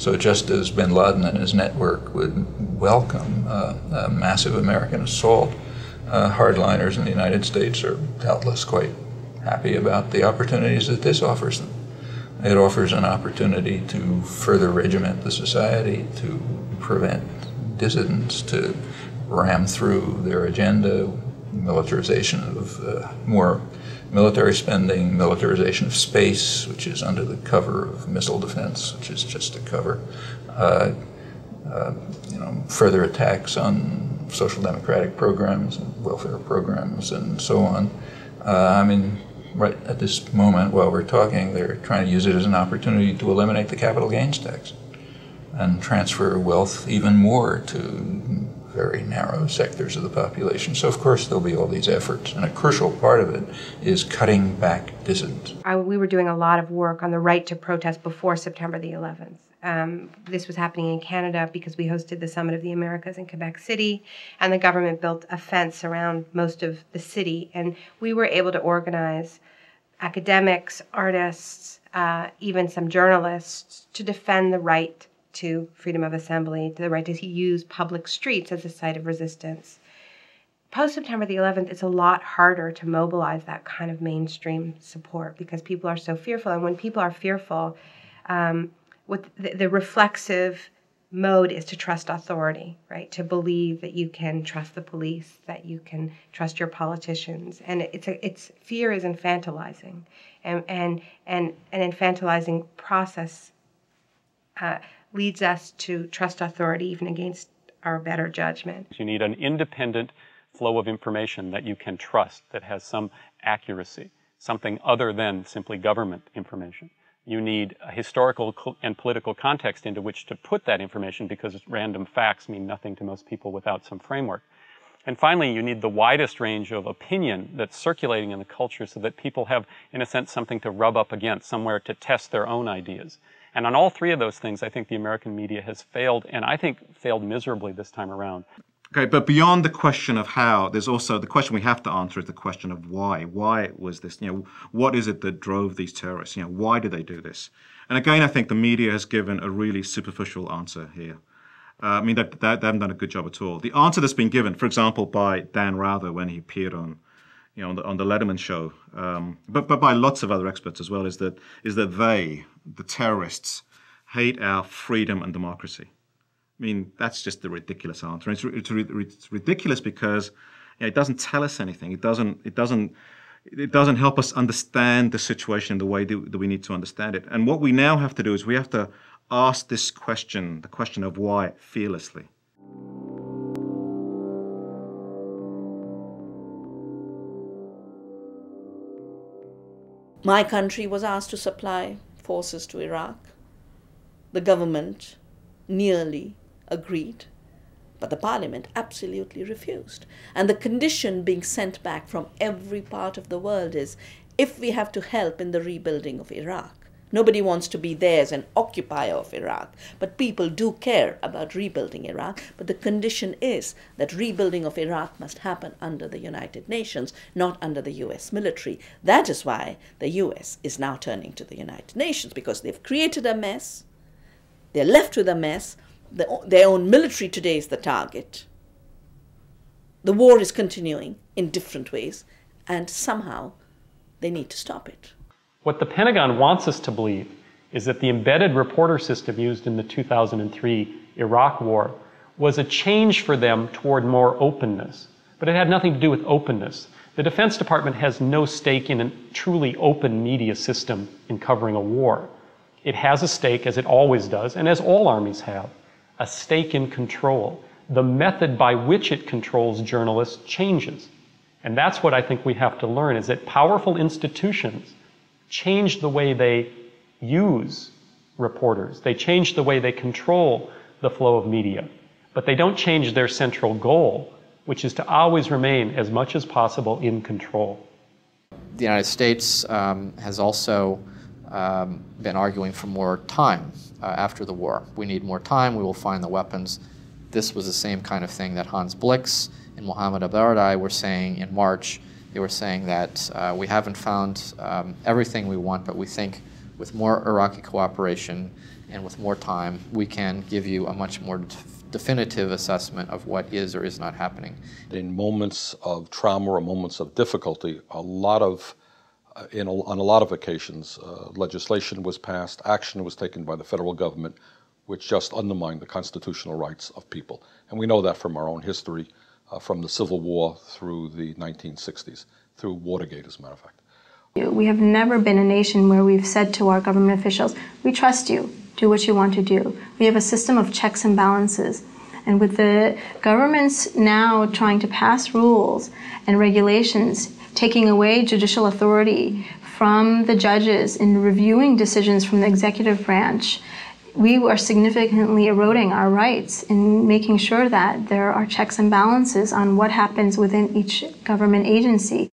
So just as bin Laden and his network would welcome a massive American assault, hardliners in the United States are doubtless quite happy about the opportunities that this offers them. It offers an opportunity to further regiment the society, to prevent dissidents, to ram through their agenda, militarization of more military spending, militarization of space, which is under the cover of missile defense, which is just a cover, further attacks on social democratic programs and welfare programs and so on. Right at this moment while we're talking, they're trying to use it as an opportunity to eliminate the capital gains tax and transfer wealth even more to very narrow sectors of the population. So of course there'll be all these efforts, and a crucial part of it is cutting back dissidents. We were doing a lot of work on the right to protest before September the 11th. This was happening in Canada because we hosted the Summit of the Americas in Quebec City, and the government built a fence around most of the city, and we were able to organize academics, artists, even some journalists to defend the right to freedom of assembly, to the right to use public streets as a site of resistance. Post-September the 11th, it's a lot harder to mobilize that kind of mainstream support because people are so fearful. And when people are fearful, what the reflexive mode is to trust authority, right? To believe that you can trust the police, that you can trust your politicians. And it's fear is infantilizing. And an infantilizing process leads us to trust authority even against our better judgment. You need an independent flow of information that you can trust, that has some accuracy, something other than simply government information. You need a historical and political context into which to put that information because random facts mean nothing to most people without some framework. And finally, you need the widest range of opinion that's circulating in the culture so that people have, in a sense, something to rub up against, somewhere to test their own ideas. And on all three of those things, I think the American media has failed, and I think failed miserably this time around. Okay, but beyond the question of how, there's also the question we have to answer is the question of why. Why was this? What is it that drove these terrorists? Why did they do this? And again, I think the media has given a really superficial answer here. They haven't done a good job at all. The answer that's been given, for example, by Dan Rather when he appeared on the Letterman show, but by lots of other experts as well, is that they, the terrorists, hate our freedom and democracy. That's just the ridiculous answer. It's ridiculous because it doesn't tell us anything. It doesn't help us understand the situation the way that we need to understand it. And what we now have to do is we have to ask this question, the question of why, fearlessly. My country was asked to supply forces to Iraq. The government nearly agreed, but the parliament absolutely refused. And the condition being sent back from every part of the world is, if we have to help in the rebuilding of Iraq, nobody wants to be there as an occupier of Iraq, but people do care about rebuilding Iraq. But the condition is that rebuilding of Iraq must happen under the United Nations, not under the US military. That is why the US is now turning to the United Nations, because they've created a mess. They're left with a mess. Their own military today is the target. The war is continuing in different ways, and somehow they need to stop it. What the Pentagon wants us to believe is that the embedded reporter system used in the 2003 Iraq War was a change for them toward more openness. But it had nothing to do with openness. The Defense Department has no stake in a truly open media system in covering a war. It has a stake, as it always does, and as all armies have, a stake in control. The method by which it controls journalists changes. And that's what I think we have to learn, is that powerful institutions change the way they use reporters. They change the way they control the flow of media. But they don't change their central goal, which is to always remain, as much as possible, in control. The United States has also been arguing for more time after the war. We need more time, we will find the weapons. This was the same kind of thing that Hans Blix and Mohammed Abardai were saying in March. They were saying that we haven't found everything we want, but we think with more Iraqi cooperation and with more time, we can give you a much more definitive assessment of what is or is not happening. In moments of trauma or moments of difficulty, on a lot of occasions, legislation was passed, action was taken by the federal government, which just undermined the constitutional rights of people. And we know that from our own history, from the Civil War through the 1960s, through Watergate, as a matter of fact. We have never been a nation where we've said to our government officials, we trust you, do what you want to do. We have a system of checks and balances. And with the governments now trying to pass rules and regulations, taking away judicial authority from the judges in reviewing decisions from the executive branch, we are significantly eroding our rights in making sure that there are checks and balances on what happens within each government agency.